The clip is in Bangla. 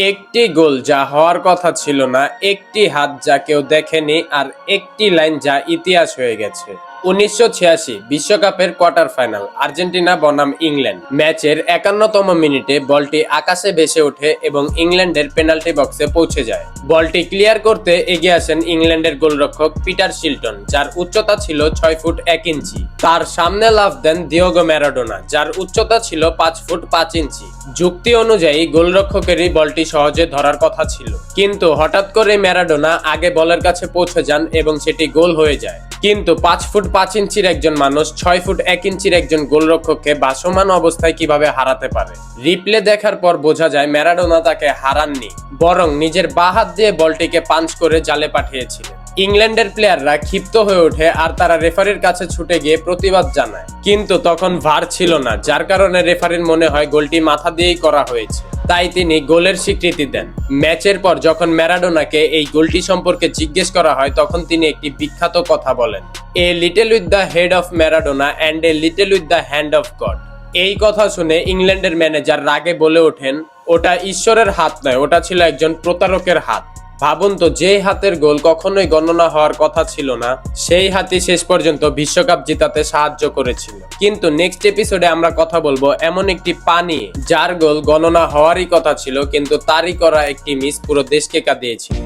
একটি গোল যা হওয়ার কথা ছিল না, একটি হাত যা কেউ দেখেনি, আর একটি লাইন যা ইতিহাস হয়ে গেছে। 1986 বিশ্বকাপের কোয়ার্টার ফাইনাল, আর্জেন্টিনা বনাম ইংল্যান্ড। ম্যাচের 51তম মিনিটে বলটি আকাশে ভেসে ওঠে এবং ইংল্যান্ডের পেনাল্টি বক্সে পৌঁছে যায়। বলটি ক্লিয়ার করতে এগিয়ে আসেন ইংল্যান্ডের গোলরক্ষক পিটার শিলটন, যার উচ্চতা ছিল 6 ফুট 1 ইঞ্চি। তার সামনে লাফ দেন দিয়েগো ম্যারাডোনা, যার উচ্চতা ছিল 5 ফুট 5 ইঞ্চি। যুক্তি অনুযায়ী গোলরক্ষকেরই বলটি সহজে ধরার কথা ছিল, কিন্তু হঠাৎ করে ম্যারাডোনা আগে বলের কাছে পৌঁছে যান এবং সেটি গোল হয়ে যায়। কিন্তু 5 ফুট 5 ইঞ্চির একজন মানুষ 6 ফুট 1 ইঞ্চির একজন গোলরক্ষককে ভাসমান অবস্থায় কিভাবে হারাতে পারে। রিপ্লে দেখার পর বোঝা যায় ম্যারাডোনা তাকে হারাননি, বরং নিজের বাঁ হাত দিয়ে বলটিকে পাঞ্চ করে জালে পাঠিয়েছিলেন। ইংল্যান্ডের প্লেয়াররা ক্ষিপ্ত হয়ে ওঠে আর তারা রেফারির কাছে ছুটে গিয়ে প্রতিবাদ জানায়, কিন্তু তখন ভার ছিল না, যার কারণে রেফারির মনে হয় গোলটি মাথা দিয়েই করা হয়েছে, তাই তিনি গোলের স্বীকৃতি দেন। ম্যাচের পর যখন ম্যারাডোনাকে এই গোলটি সম্পর্কে জিজ্ঞেস করা হয়, তখন তিনি একটি বিখ্যাত কথা বলেন, a little with the head of Maradona and a little with the hand of god. এই কথা শুনে ইংল্যান্ডের ম্যানেজার রাগে বলে ওঠেন, ওটা ঈশ্বরের হাত নয়, ওটা ছিল একজন প্রতারকের হাত। ভাবুন তো, যে হাতের গোল কখনোই গণনা হওয়ার কথা ছিল না, সেই হাতই শেষ পর্যন্ত বিশ্বকাপ জেতাতে সাহায্য করেছিল। কিন্তু নেক্সট এপিসোডে আমরা কথা বলবো এমন একটি পা নিয়ে, যার গোল গণনা হওয়ারই কথা ছিল, কিন্তু তারই করা একটি মিস পুরো দেশকে কাঁদিয়েছিল।